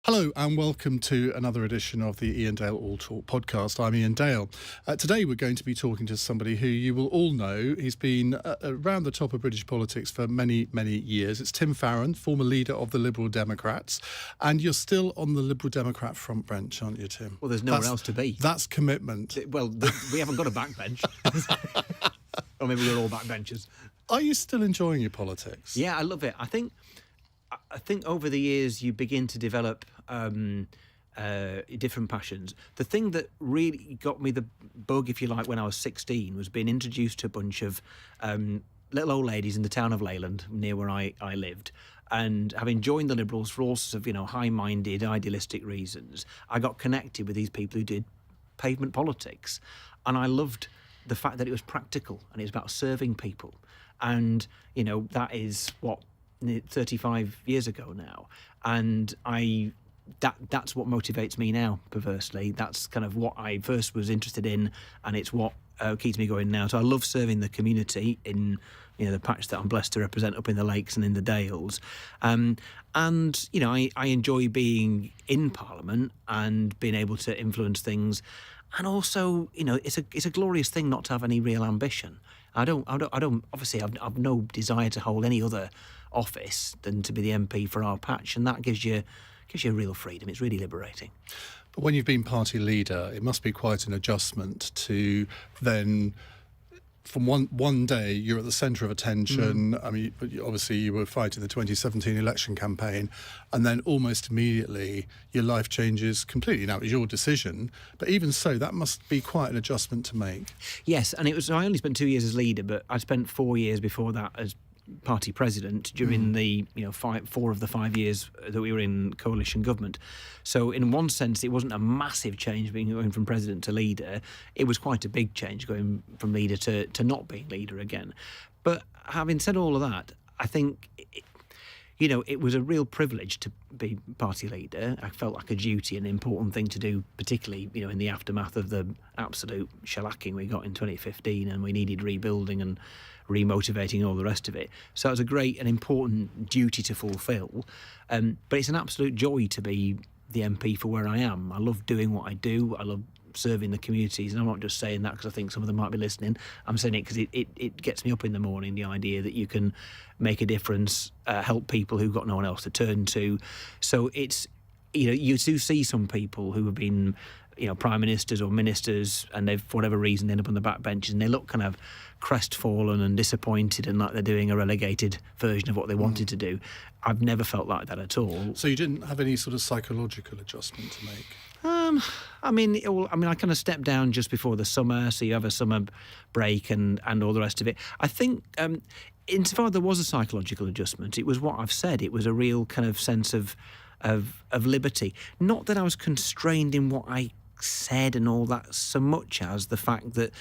Hello and welcome to another edition of the Iain Dale All Talk podcast. I'm Iain Dale. Today we're going to be talking to somebody who you will all know. He's been around the top of British politics for many, many years. It's Tim Farron, former leader of the Liberal Democrats. And you're still on the Liberal Democrat front bench, aren't you, Tim? Well, there's nowhere else to be. That's commitment. Well, we haven't got a backbench. Or maybe we're all backbenchers. Are you still enjoying your politics? Yeah, I love it. I think over the years you begin to develop different passions. The thing that really got me the bug, if you like, when I was 16 was being introduced to a bunch of little old ladies in the town of Leyland, near where I lived. And having joined the Liberals for all sorts of, high-minded, idealistic reasons, I got connected with these people who did pavement politics. And I loved the fact that it was practical and it was about serving people. And, that is 35 years ago now. And that's what motivates me now, perversely. That's kind of what I first was interested in, and it's what keeps me going now. So I love serving the community in the patch that I'm blessed to represent up in the Lakes and in the Dales. I enjoy being in Parliament and being able to influence things. And also, it's a glorious thing not to have any real ambition. I don't obviously I've no desire to hold any other office than to be the MP for our patch, and that gives you real freedom. It's really liberating. But when you've been party leader, it must be quite an adjustment to then, from one day, you're at the centre of attention. I mean, obviously you were fighting the 2017 election campaign, and then almost immediately your life changes completely. Now, it was your decision, but even so, that must be quite an adjustment to make. Yes, and I only spent 2 years as leader, but I spent 4 years before that as party president during the 4 of the 5 years that we were in coalition government. So in one sense it wasn't a massive change going from president to leader. It was quite a big change going from leader to not being leader again. But having said all of that, I think it was a real privilege to be party leader. I felt like a duty, an important thing to do, particularly in the aftermath of the absolute shellacking we got in 2015, and we needed rebuilding and remotivating and all the rest of it. So it was a great and important duty to fulfil. But it's an absolute joy to be the MP for where I am. I love doing what I do. I love serving the communities, and I'm not just saying that because I think some of them might be listening. I'm saying it because it gets me up in the morning, the idea that you can make a difference, help people who've got no one else to turn to. So it's, you do see some people who have been prime ministers or ministers, and they've, for whatever reason, end up on the backbenches, and they look kind of crestfallen and disappointed and like they're doing a relegated version of what they wanted to do. I've never felt like that at all. So you didn't have any sort of psychological adjustment to make? I kind of stepped down just before the summer, so you have a summer break and all the rest of it. I think insofar there was a psychological adjustment, it was what I've said. It was a real kind of sense of liberty. Not that I was constrained in what I said and all that, so much as the fact that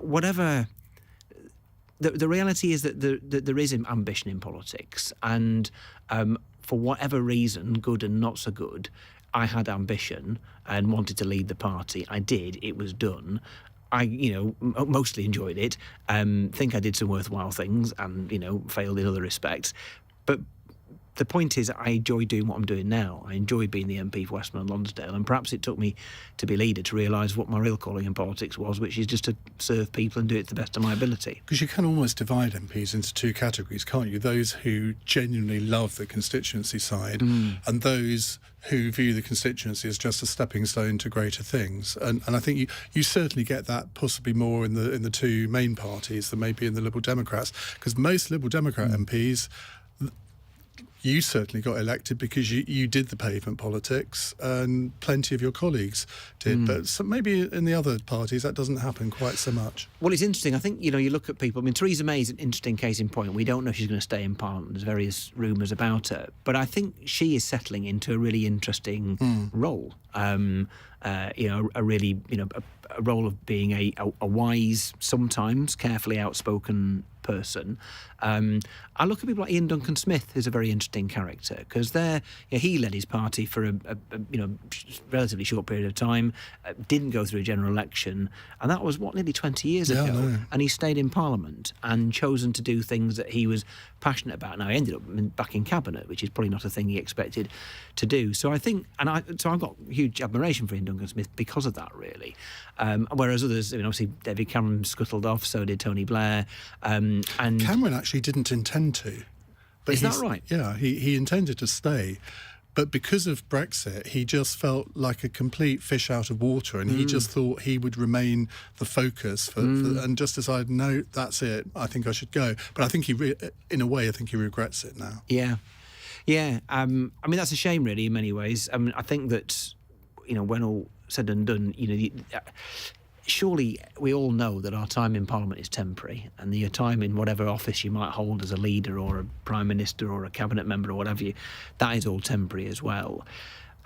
whatever... The reality is that there is ambition in politics, and for whatever reason, good and not so good, I had ambition and wanted to lead the party. I did. It was done. I, mostly enjoyed it. Think I did some worthwhile things and, failed in other respects. But the point is, I enjoy doing what I'm doing now. I enjoy being the MP for Westmoreland and Lonsdale, and perhaps it took me to be leader to realise what my real calling in politics was, which is just to serve people and do it to the best of my ability. Because you can almost divide MPs into two categories, can't you? Those who genuinely love the constituency side and those who view the constituency as just a stepping stone to greater things. And I think you certainly get that possibly more in the two main parties than maybe in the Liberal Democrats, because most Liberal Democrat MPs... You certainly got elected because you did the pavement politics, and plenty of your colleagues did. But maybe in the other parties that doesn't happen quite so much. Well, it's interesting. I think, you look at people. I mean, Theresa May is an interesting case in point. We don't know if she's going to stay in Parliament. There's various rumours about her. But I think she is settling into a really interesting role. A role of being a wise, sometimes carefully outspoken person. I look at people like Ian Duncan Smith, who's a very interesting character, because he led his party for a relatively short period of time, didn't go through a general election, and that was nearly 20 years ago. No. And he stayed in Parliament and chosen to do things that he was passionate about. Now he ended up back in cabinet, which is probably not a thing he expected to do. So I think, I've got huge admiration for Ian Duncan Smith because of that, really. Whereas others, obviously David Cameron scuttled off, so did Tony Blair, and Cameron actually didn't intend to. But is that right? Yeah, he intended to stay. But because of Brexit, he just felt like a complete fish out of water, and he just thought he would remain the focus and just decided, no, that's it. I think I should go. But I think in a way, I think he regrets it now. Yeah. I mean, that's a shame, really, in many ways. I mean, I think that, when all said and done, surely we all know that our time in Parliament is temporary, and your time in whatever office you might hold as a leader or a Prime Minister or a cabinet member or whatever, that is all temporary as well.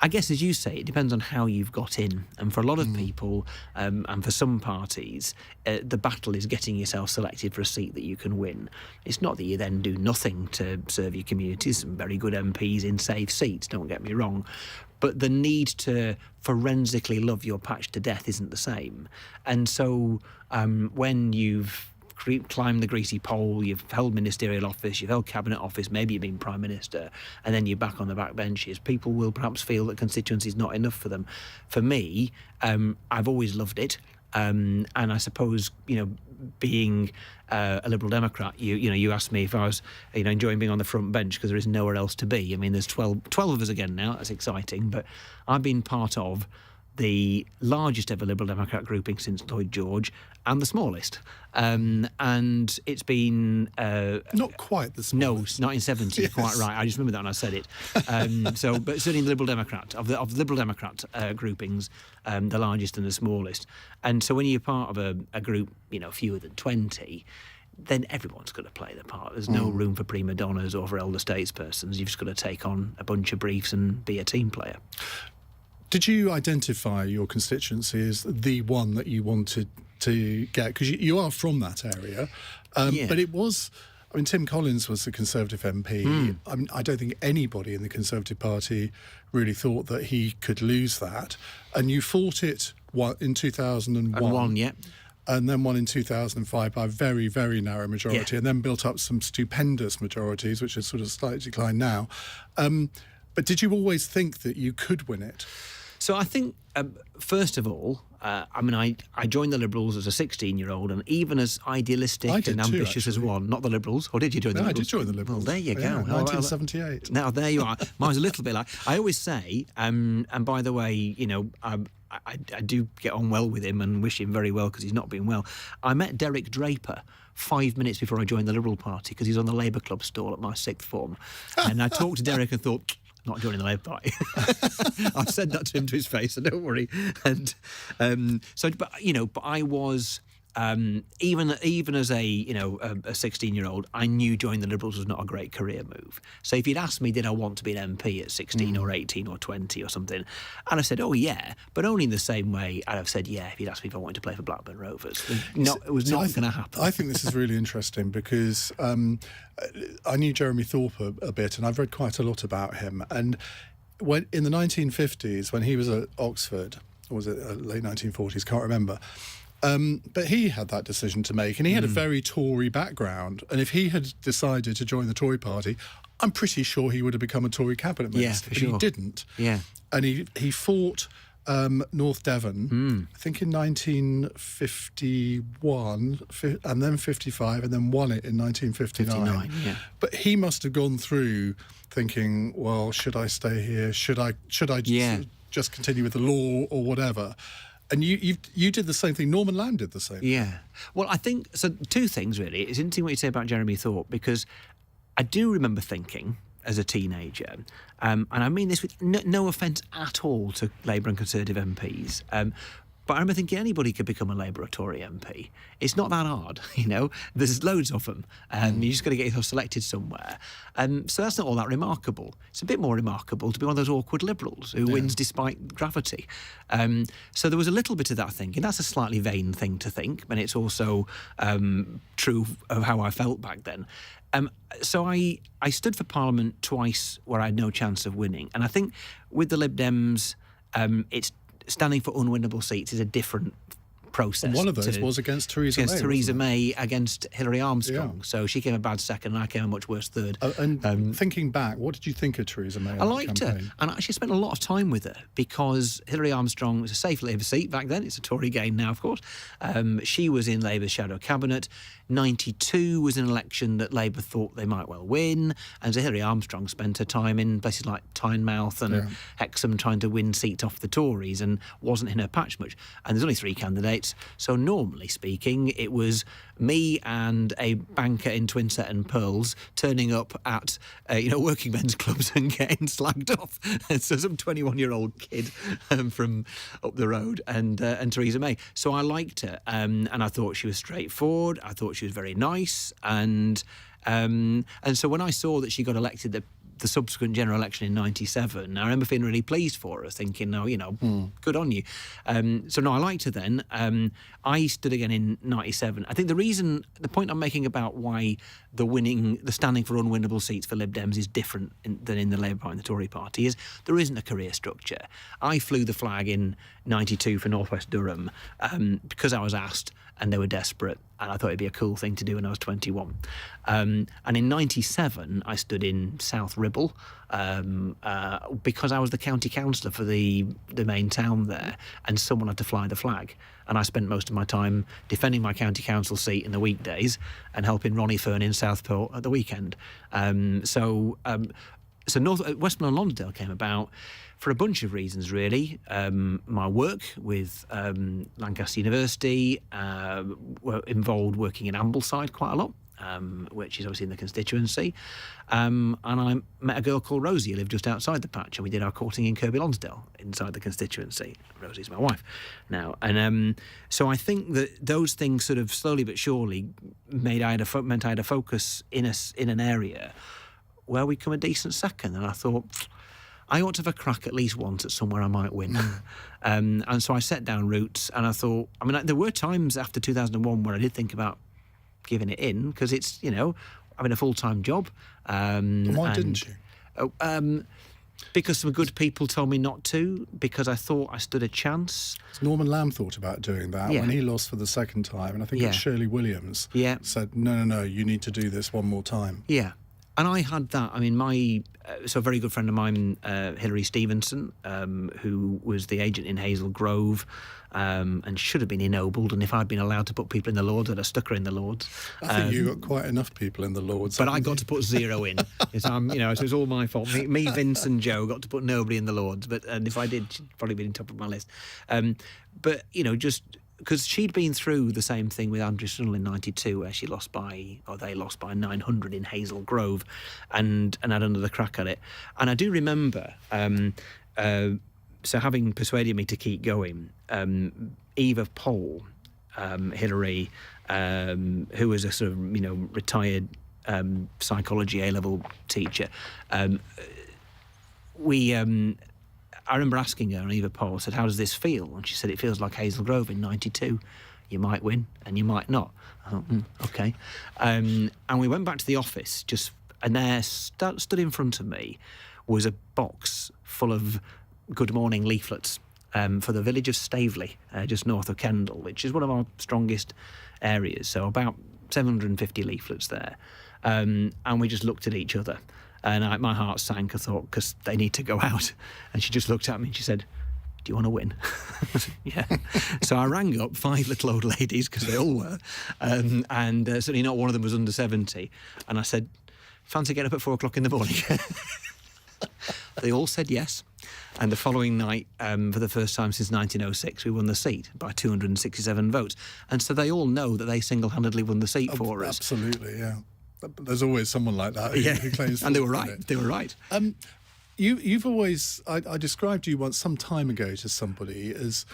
I guess, as you say, it depends on how you've got in. And for a lot of people, and for some parties, the battle is getting yourself selected for a seat that you can win. It's not that you then do nothing to serve your communities. Some very good MPs in safe seats, don't get me wrong. But the need to forensically love your patch to death isn't the same. And so when you've climbed the greasy pole, you've held ministerial office, you've held cabinet office, maybe you've been Prime Minister, and then you're back on the back benches, people will perhaps feel that constituency is not enough for them. For me, I've always loved it. And I suppose, being a Liberal Democrat, you asked me if I was, enjoying being on the front bench because there is nowhere else to be. I mean, there's 12 of us again now. That's exciting. But I've been part of the largest ever Liberal Democrat grouping since Lloyd George and the smallest. And it's been... not quite the smallest. No, 1970, yes. Quite right. I just remember that when I said it. But certainly the Liberal Democrat, of the Liberal Democrat groupings, the largest and the smallest. And so when you're part of a group, fewer than 20, then everyone's got to play their part. There's no room for prima donnas or for elder statespersons. You've just got to take on a bunch of briefs and be a team player. Did you identify your constituency as the one that you wanted to get? Because you are from that area. But it was... I mean, Tim Collins was the Conservative MP. I mean, I don't think anybody in the Conservative Party really thought that he could lose that. And you fought it in 2001. And won, yeah. And then won in 2005 by a very, very narrow majority, and then built up some stupendous majorities, which has sort of slightly declined now. But did you always think that you could win it? So I think, first of all, I joined the Liberals as a 16-year-old, and even as idealistic and ambitious as one, not the Liberals, or did you join the Liberals? I did join the Liberals. Well, there you go. 1978. Now, there you are. Mine's a little bit like... I always say, and by the way, I do get on well with him and wish him very well because he's not been well. I met Derek Draper 5 minutes before I joined the Liberal Party because he's on the Labour Club stall at my sixth form. And I talked to Derek and thought... not joining the Labour Party. I've said that to him to his face, so don't worry. And but I was even as a 16-year-old, I knew joining the Liberals was not a great career move. So if you'd asked me, did I want to be an MP at 16 or 18 or 20 or something, and I said, oh yeah, but only in the same way I'd have said yeah if you'd asked me if I wanted to play for Blackburn Rovers. It was not going to happen. I think this is really interesting because I knew Jeremy Thorpe a bit, and I've read quite a lot about him. And when in the 1950s, when he was at Oxford, or was it late 1940s? Can't remember. But he had that decision to make, and he had a very Tory background. And if he had decided to join the Tory party, I'm pretty sure he would have become a Tory cabinet minister. Yeah, for sure. He didn't. Yeah. And he fought North Devon, I think in 1951, and then 55, and then won it in 1959. Yeah. But he must have gone through thinking, well, should I stay here? Should I just continue with the law or whatever? And you did the same thing. Norman Lamb did the same thing. Yeah. Well, I think, so two things really. It's interesting what you say about Jeremy Thorpe, because I do remember thinking as a teenager, and I mean this with no offence at all to Labour and Conservative MPs, But I remember thinking anybody could become a Labour or Tory MP. It's not that hard, you know. There's loads of them. You just got to get yourself selected somewhere. So that's not all that remarkable. It's a bit more remarkable to be one of those awkward Liberals who wins despite gravity. So there was a little bit of that thinking. That's a slightly vain thing to think, but it's also true of how I felt back then. So I stood for Parliament twice where I had no chance of winning. And I think with the Lib Dems, it's standing for unwinnable seats is a different process. And one of those was against Theresa May. Against Theresa May, against Hillary Armstrong. Yeah. So she came a bad second and I came a much worse third. And thinking back, what did you think of Theresa May? I liked her, and I actually spent a lot of time with her because Hillary Armstrong was a safe Labour seat back then. It's a Tory gain now, of course. She was in Labour's shadow cabinet. 92 was an election that Labour thought they might well win, and so Hillary Armstrong spent her time in places like Tynemouth and Hexham trying to win seats off the Tories and wasn't in her patch much. And there's only 3 candidates, so normally speaking, it was me and a banker in Twinset and Pearls turning up at working men's clubs and getting slagged off. And so some 21-year-old kid from up the road and Theresa May. So I liked her, and I thought she was straightforward. I thought she was very nice, and so when I saw that she got elected the subsequent general election in 97, I remember feeling really pleased for her, thinking, good on you. So no, I liked her then. I stood again in 97. I think the point I'm making about why the standing for unwinnable seats for Lib Dems is different than in the Labour Party and the Tory Party is there isn't a career structure. I flew the flag in 92 for North West Durham because I was asked, and they were desperate, and I thought it'd be a cool thing to do when I was 21. And in 97, I stood in South Ribble because I was the county councillor for the main town there, and someone had to fly the flag. And I spent most of my time defending my county council seat in the weekdays and helping Ronnie Fern in Southport at the weekend. So Westmorland and Lonsdale came about for a bunch of reasons, really. My work with Lancaster University were involved working in Ambleside quite a lot, which is obviously in the constituency. And I met a girl called Rosie who lived just outside the patch, and we did our courting in Kirkby Lonsdale inside the constituency. Rosie's my wife now. And so I think that those things sort of slowly but surely meant I had a focus in an area where we'd come a decent second. And I thought, I ought to have a crack at least once at somewhere I might win. And so I set down roots, and I thought, there were times after 2001 where I did think about giving it in, because it's, having a full-time job. Why didn't you? Because some good people told me not to, because I thought I stood a chance. Norman Lamb thought about doing that when he lost for the second time, and I think it was Shirley Williams said, no, you need to do this one more time. Yeah. And I had that. So a very good friend of mine, Hilary Stevenson, who was the agent in Hazel Grove, and should have been ennobled. And if I'd been allowed to put people in the Lords, I'd have stuck her in the Lords. I think you got quite enough people in the Lords. But I got to put 0 in. So it was all my fault. Me, Vince and Joe got to put nobody in the Lords. And if I did, she'd probably been top of my list. Just because she'd been through the same thing with Andrew Snunnell in 92, where they lost by 900 in Hazel Grove, and had another crack at it. And I do remember, so having persuaded me to keep going, Eva Pole, Hillary, who was a sort of retired psychology A-level teacher, I remember asking her, and Eva Pole said, "How does this feel?" And she said, "It feels like Hazel Grove in 92. You might win and you might not." I thought, okay. And we went back to the office, and there stood in front of me was a box full of Good Morning leaflets for the village of Staveley, just north of Kendal, which is one of our strongest areas. So about 750 leaflets there. And we just looked at each other. And my heart sank, I thought, because they need to go out. And she just looked at me and she said, "Do you want to win?" I said, "Yeah." So I rang up 5 little old ladies, because they all were, and certainly not one of them was under 70. And I said, "Fancy getting up at 4 o'clock in the morning?" They all said yes. And the following night, for the first time since 1906, we won the seat by 267 votes. And so they all know that they single-handedly won the seat for us. Absolutely, yeah. There's always someone like that who claims. And they were right. They were right. You've always. I described you once some time ago to somebody as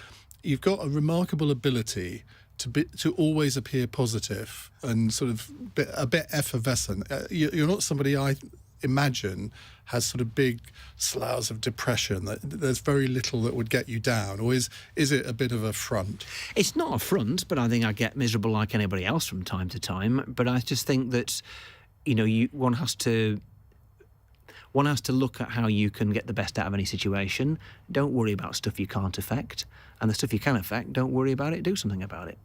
you've got a remarkable ability to always appear positive and sort of a bit effervescent. You're not somebody I imagine has sort of big sloughs of depression. There's very little that would get you down, or is it a bit of a front? It's not a front, but I think I get miserable like anybody else from time to time. But I just think that, one has to look at how you can get the best out of any situation. Don't worry about stuff you can't affect, and the stuff you can affect, don't worry about it. Do something about it.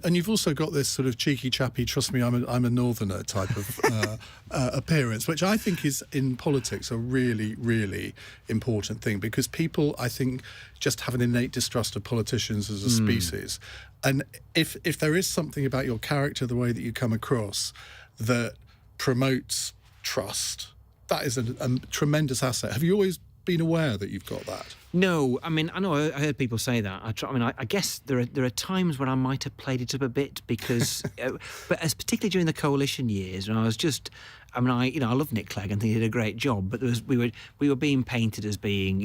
And you've also got this sort of cheeky chappy, trust me, I'm a northerner type of appearance, which I think is in politics a really, really important thing, because people, I think, just have an innate distrust of politicians as a species. And if there is something about your character, the way that you come across, that promotes trust, that is a tremendous asset. Have you always been aware that you've got that? No, I mean, I know I heard people say that. I guess there are times when I might have played it up a bit because, but particularly during the coalition years, when I was just, I love Nick Clegg and think he did a great job, but we were being painted as being,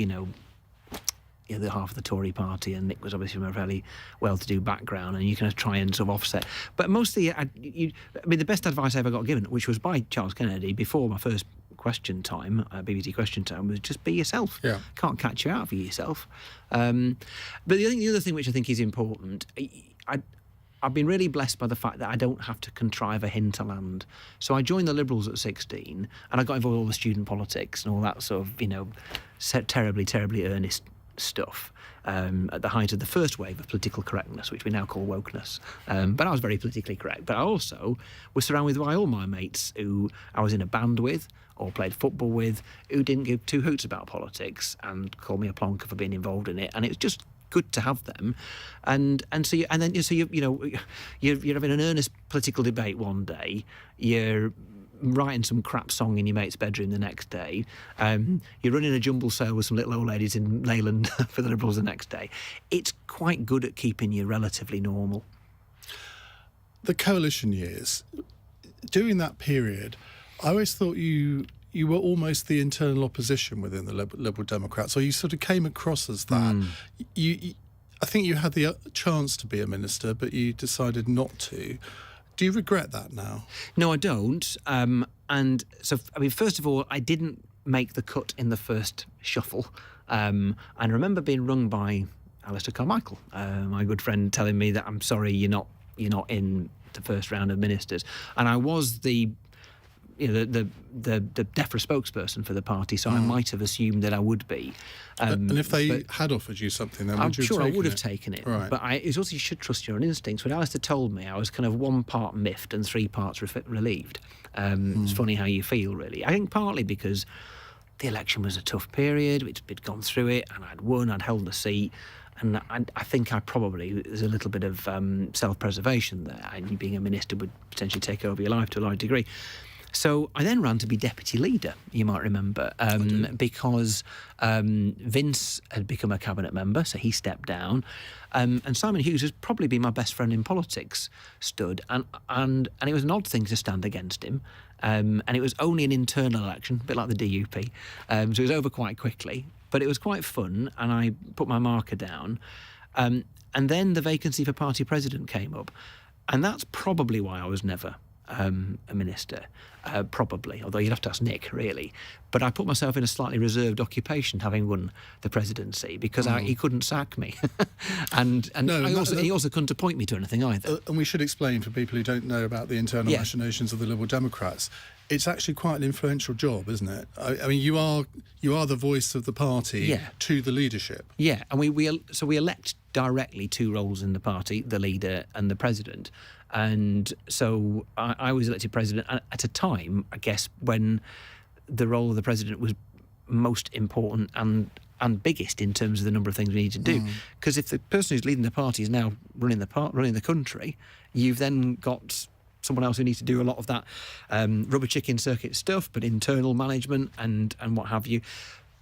the half of the Tory party, and Nick was obviously from a fairly well-to-do background, and you kind of try and sort of offset. But mostly, the best advice I ever got given, which was by Charles Kennedy before my first question time, BBC question time, was just be yourself. Yeah. Can't catch you out for yourself. But the other thing which I think is important, I've been really blessed by the fact that I don't have to contrive a hinterland. So I joined the Liberals at 16, and I got involved in all the student politics and all that sort of, terribly, terribly earnest stuff at the height of the first wave of political correctness, which we now call wokeness. But I was very politically correct. But I also was surrounded by all my mates who I was in a band with or played football with, who didn't give two hoots about politics and called me a plonker for being involved in it. And it was just good to have them. And so you're having an earnest political debate one day. You're writing some crap song in your mate's bedroom the next day. You're running a jumble sale with some little old ladies in Leyland for the Liberals the next day. It's quite good at keeping you relatively normal. The coalition years, during that period, I always thought you were almost the internal opposition within the Liberal Democrats, or you sort of came across as that. I think you had the chance to be a minister, but you decided not to. Do you regret that now? No, I don't. And so, first of all, I didn't make the cut in the first shuffle. And I remember being rung by Alistair Carmichael, my good friend, telling me that I'm sorry, you're not in the first round of ministers. And I was the DEFRA spokesperson for the party, so I might have assumed that I would be. And if they had offered you something, then would you have taken it? I'm sure I would have taken it. Right. But it's also, you should trust your own instincts. When Alistair told me, I was kind of one part miffed and three parts relieved. It's funny how you feel, really. I think partly because the election was a tough period. We'd gone through it, and I'd won, I'd held the seat. And I think there's a little bit of self-preservation there. And being a minister would potentially take over your life to a large degree. So I then ran to be deputy leader, you might remember, because Vince had become a cabinet member, so he stepped down. And Simon Hughes has probably been my best friend in politics, stood. And it was an odd thing to stand against him. And it was only an internal election, a bit like the DUP. So it was over quite quickly. But it was quite fun, and I put my marker down. And then the vacancy for party president came up. And that's probably why I was never a minister, probably, although you'd have to ask Nick, really. But I put myself in a slightly reserved occupation, having won the presidency, because he couldn't sack me. He also couldn't appoint me to anything either. And we should explain for people who don't know about the internal machinations of the Liberal Democrats. It's actually quite an influential job, isn't it? I mean, you are the voice of the party to the leadership. Yeah, and we elect directly two roles in the party, the leader and the president. And so I was elected president at a time, I guess, when the role of the president was most important and biggest in terms of the number of things we need to do. Because if the person who's leading the party is now running the country, you've then got someone else who needs to do a lot of that rubber chicken circuit stuff, but internal management and what have you.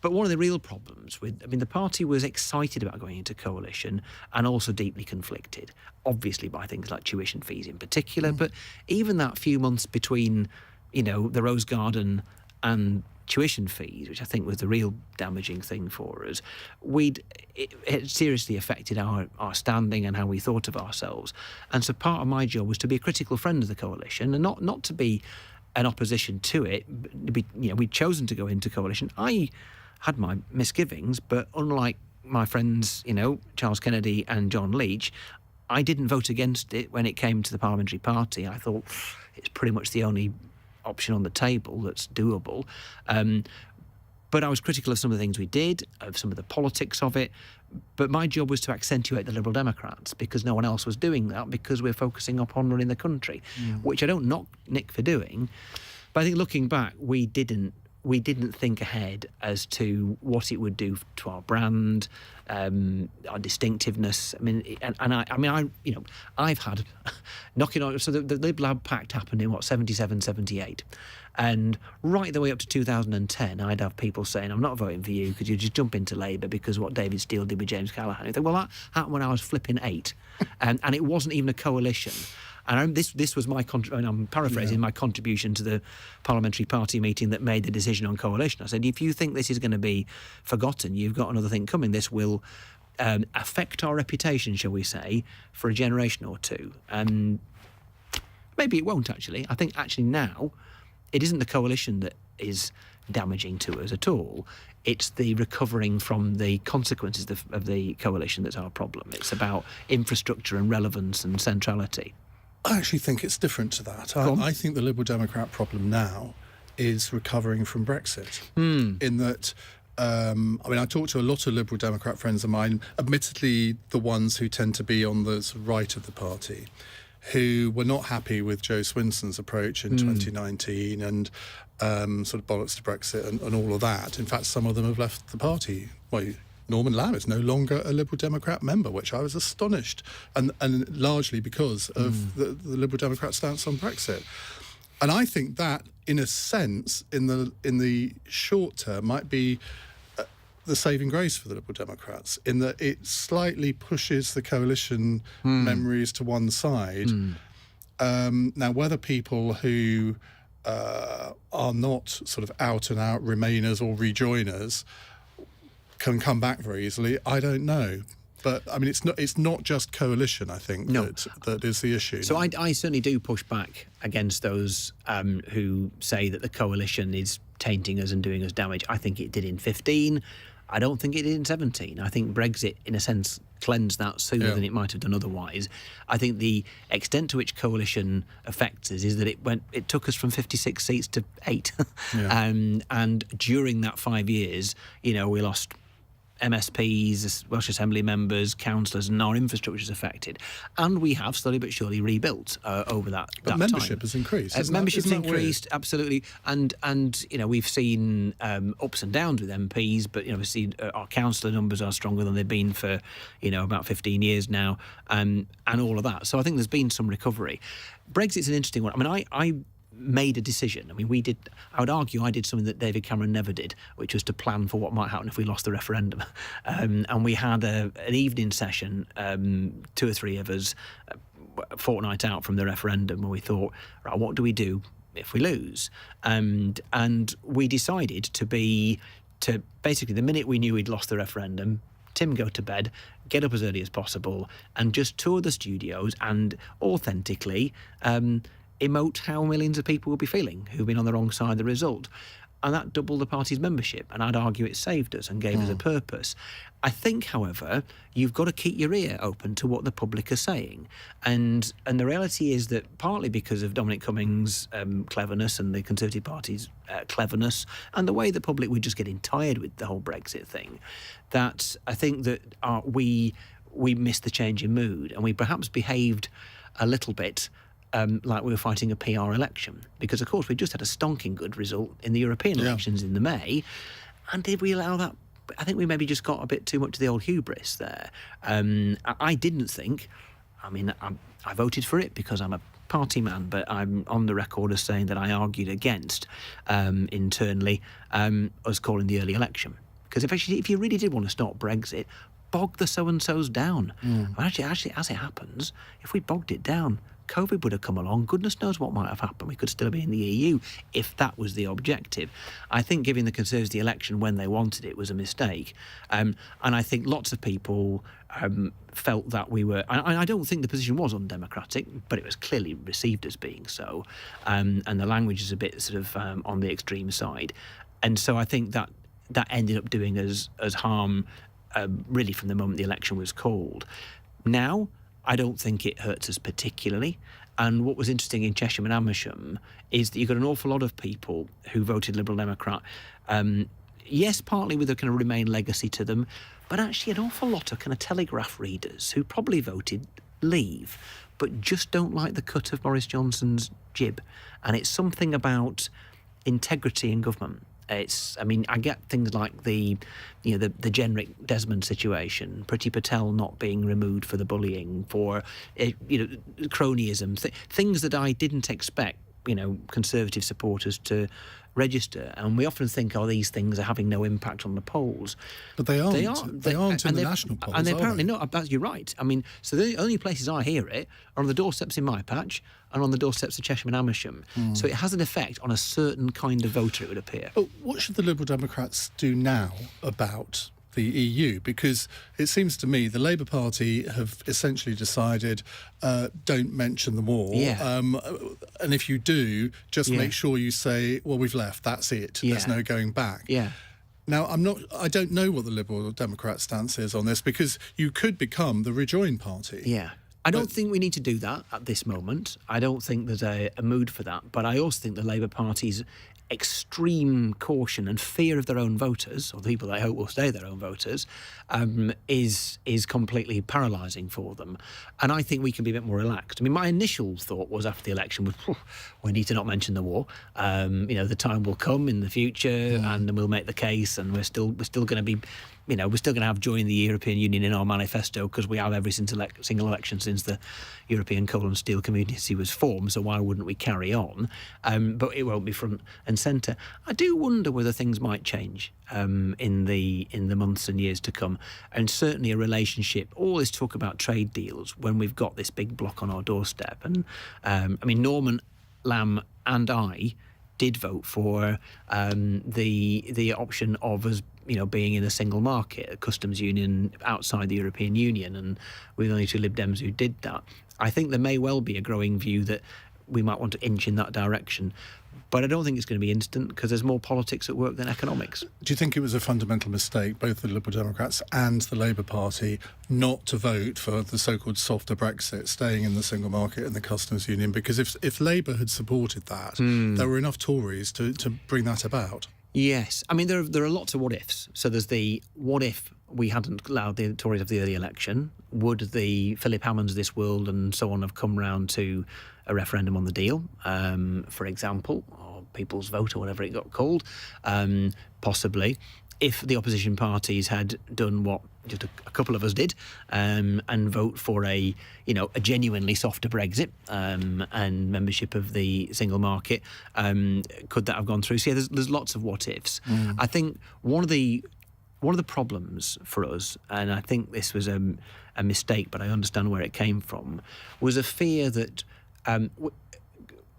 But one of the real problems the party was excited about going into coalition and also deeply conflicted, obviously by things like tuition fees in particular, but even that few months between, the Rose Garden and tuition fees, which I think was the real damaging thing for us, it seriously affected our standing and how we thought of ourselves. And so part of my job was to be a critical friend of the coalition and not to be an opposition to it. We'd chosen to go into coalition. I had my misgivings, but unlike my friends, Charles Kennedy and John Leach, I didn't vote against it when it came to the parliamentary party. I thought it's pretty much the only option on the table that's doable. But I was critical of some of the things we did, of some of the politics of it. But my job was to accentuate the Liberal Democrats because no one else was doing that, because we're focusing upon running the country, which I don't knock Nick for doing. But I think looking back, we didn't think ahead as to what it would do to our brand, our distinctiveness. I've had knocking on. So the Lib Lab Pact happened in 77, 78, and right the way up to 2010, I'd have people saying, "I'm not voting for you because you just jump into Labour because of what David Steele did with James Callaghan." I think, well, that happened when I was flipping 8, and it wasn't even a coalition. And this was my I'm paraphrasing my contribution to the parliamentary party meeting that made the decision on coalition. I said, if you think this is going to be forgotten, you've got another thing coming. This will affect our reputation, shall we say, for a generation or two. And maybe it won't, actually. I think actually now it isn't the coalition that is damaging to us at all. It's the recovering from the consequences of the coalition that's our problem. It's about infrastructure and relevance and centrality. I actually think it's different to that. I think the Liberal Democrat problem now is recovering from Brexit. In that, I talk to a lot of Liberal Democrat friends of mine, admittedly the ones who tend to be on the right of the party, who were not happy with Joe Swinson's approach in 2019 and sort of bollocks to Brexit and all of that. In fact, some of them have left the party. Well, Norman Lamb is no longer a Liberal Democrat member, which I was astonished, and largely because of the Liberal Democrat stance on Brexit. And I think that, in a sense, in the short term, might be the saving grace for the Liberal Democrats, in that it slightly pushes the coalition memories to one side. Now, whether people who are not sort of out-and-out Remainers or Rejoiners can come back very easily, I don't know. But I mean, it's not just coalition, I think, that is the issue. So I certainly do push back against those who say that the coalition is tainting us and doing us damage. I think it did in 15. I don't think it did in 17. I think Brexit, in a sense, cleansed that sooner than it might have done otherwise. I think the extent to which coalition affects us is that it took us from 56 seats to 8. And during that 5 years, we lost MSPs, Welsh Assembly members, councillors, and our infrastructure is affected. And we have slowly but surely rebuilt over that time. But membership has increased. Membership's increased, absolutely. And we've seen ups and downs with MPs, but we've seen our councillor numbers are stronger than they've been for about 15 years now, and all of that. So I think there's been some recovery. Brexit's an interesting one. I mean, I made a decision. I mean, I would argue I did something that David Cameron never did, which was to plan for what might happen if we lost the referendum. And we had an evening session, 2 or 3 of us, a fortnight out from the referendum, where we thought, right, what do we do if we lose? And we decided to basically, the minute we knew we'd lost the referendum, Tim go to bed, get up as early as possible, and just tour the studios and authentically emote how millions of people will be feeling who've been on the wrong side of the result. And that doubled the party's membership. And I'd argue it saved us and gave us a purpose. I think, however, you've got to keep your ear open to what the public are saying. And the reality is that partly because of Dominic Cummings' cleverness and the Conservative Party's cleverness and the way the public were just getting tired with the whole Brexit thing, that I think that we missed the change in mood, and we perhaps behaved a little bit like we were fighting a PR election, because of course we just had a stonking good result in the European elections in the May, and did we allow that? I think we maybe just got a bit too much of the old hubris there. I didn't think. I mean, I voted for it because I'm a party man, but I'm on the record as saying that I argued against internally us calling the early election, because if you really did want to stop Brexit, bog the so-and-sos down. Actually, as it happens, if we bogged it down, COVID would have come along, goodness knows what might have happened. We could still be in the EU if that was the objective. I think giving the Conservatives the election when they wanted it was a mistake. And I think lots of people felt that we were... I don't think the position was undemocratic, but it was clearly received as being so. And the language is a bit sort of on the extreme side. And so I think that ended up doing us harm really from the moment the election was called. Now, I don't think it hurts us particularly. And what was interesting in Cheshire and Amersham is that you got an awful lot of people who voted Liberal Democrat. Yes, partly with a kind of Remain legacy to them, but actually an awful lot of kind of Telegraph readers who probably voted Leave, but just don't like the cut of Boris Johnson's jib. And it's something about integrity in government. I get things like the generic Desmond situation, Priti Patel not being removed for the bullying, for cronyism, things that I didn't expect Conservative supporters to register. And we often think, these things are having no impact on the polls. But they aren't. They aren't in the national polls, and they're apparently not. You're right. So the only places I hear it are on the doorsteps in my patch and on the doorsteps of Cheshire and Amersham. So it has an effect on a certain kind of voter, it would appear. But what should the Liberal Democrats do now about the EU? Because it seems to me the Labour Party have essentially decided don't mention the war. Yeah. And if you do, just make sure you say, well, we've left, that's it. Yeah. There's no going back. Yeah. Now, I don't know what the Liberal Democrat stance is on this, because you could become the Rejoin Party. Yeah. I don't think we need to do that at this moment. I don't think there's a mood for that. But I also think the Labour Party's extreme caution and fear of their own voters, or the people they hope will stay their own voters, is completely paralysing for them. And I think we can be a bit more relaxed. My initial thought was after the election was, we need to not mention the war. The time will come in the future, and then we'll make the case, and we're still going to be... we're still going to have join the European Union in our manifesto because we have every single election since the European Coal and Steel Community was formed, so why wouldn't we carry on? But it won't be front and centre. I do wonder whether things might change in the months and years to come, and certainly a relationship, all this talk about trade deals when we've got this big block on our doorstep. And Norman Lamb and I did vote for the option of us being in a single market, a customs union outside the European Union, and we're the only two Lib Dems who did that. I think there may well be a growing view that we might want to inch in that direction, but I don't think it's going to be instant because there's more politics at work than economics. Do you think it was a fundamental mistake, both the Liberal Democrats and the Labour Party, not to vote for the so-called softer Brexit, staying in the single market and the customs union? Because if Labour had supported that, there were enough Tories to bring that about. Yes. There are lots of what-ifs. So there's the what-if we hadn't allowed the Tories of the early election. Would the Philip Hammonds of this world and so on have come round to a referendum on the deal, for example, or People's Vote or whatever it got called? Possibly. If the opposition parties had done what just a couple of us did, and vote for a genuinely softer Brexit and membership of the single market, could that have gone through? So there's lots of what ifs. I think one of the problems for us, and I think this was a mistake, but I understand where it came from, was a fear that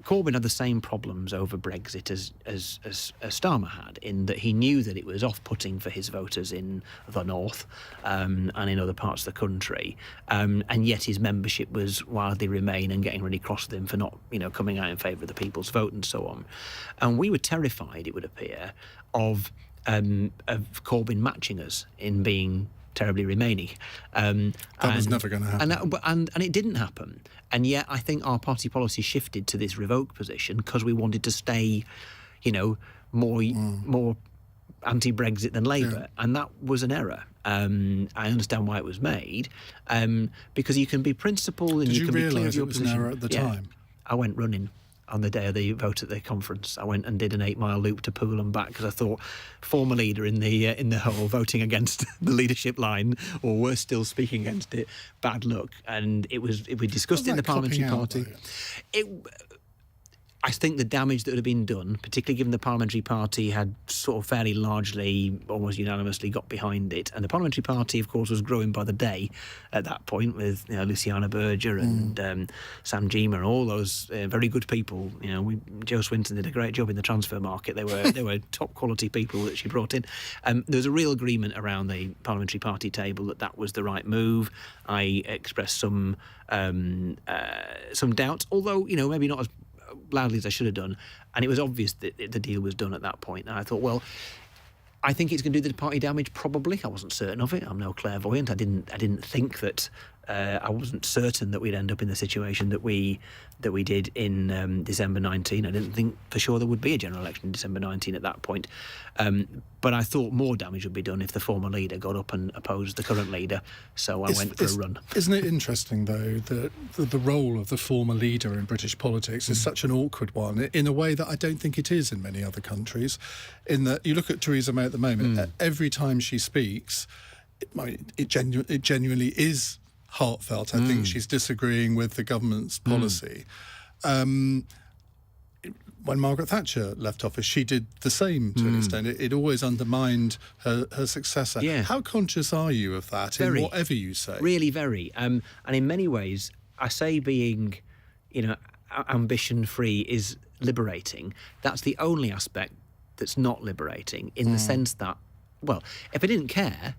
Corbyn had the same problems over Brexit as Starmer had, in that he knew that it was off-putting for his voters in the north and in other parts of the country, and yet his membership was wildly Remain and getting really cross with him for not coming out in favour of the people's vote and so on. And we were terrified, it would appear, of Corbyn matching us in being terribly Remainy. That was never going to happen. And it didn't happen. And yet I think our party policy shifted to this revoke position because we wanted to stay, more anti-Brexit than Labour. Yeah. And that was an error. I understand why it was made, because you can be principled and you can be clear of your position. Did you realise it was an error at the time? I went running on the day of the vote at the conference. I went and did an 8-mile loop to Poole and back because I thought former leader in the hole voting against the leadership line, or worse still, speaking against it, bad luck. And we discussed it in the parliamentary party. I think the damage that would have been done, particularly given the Parliamentary Party had sort of fairly largely, almost unanimously got behind it, and the Parliamentary Party, of course, was growing by the day at that point with Luciana Berger and Sam Gyimah and all those very good people. Joe Swinton did a great job in the transfer market. They were top quality people that she brought in. There was a real agreement around the Parliamentary Party table that was the right move. I expressed some doubts, although maybe not as loudly as I should have done, and it was obvious that the deal was done at that point. And I thought, well, I think it's going to do the party damage. Probably, I wasn't certain of it. I'm no clairvoyant. I didn't think that. I wasn't certain that we'd end up in the situation that we did in December 19. I didn't think for sure there would be a general election in December 19 at that point. But I thought more damage would be done if the former leader got up and opposed the current leader. So I went for a run. Isn't it interesting, though, that the role of the former leader in British politics is such an awkward one, in a way that I don't think it is in many other countries, in that you look at Theresa May at the moment, every time she speaks, it genuinely is heartfelt. I think she's disagreeing with the government's policy. When Margaret Thatcher left office, she did the same to an extent. It always undermined her successor. Yeah. How conscious are you of that in whatever you say? Really, very. And in many ways, I say being, ambition-free is liberating. That's the only aspect that's not liberating, in the sense that, well, if I didn't care,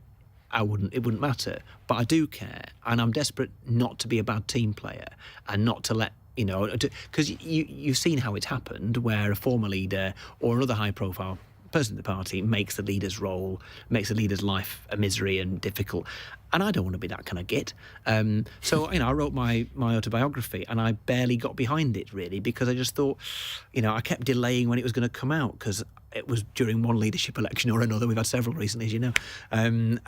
it wouldn't matter. But I do care, and I'm desperate not to be a bad team player and not to let, because you've seen how it's happened, where a former leader or another high-profile person in the party makes the leader's leader's life a misery and difficult. And I don't want to be that kind of git. So, I wrote my autobiography, and I barely got behind it, really, because I just thought, I kept delaying when it was going to come out, because it was during one leadership election or another. We've had several recently, as you know. And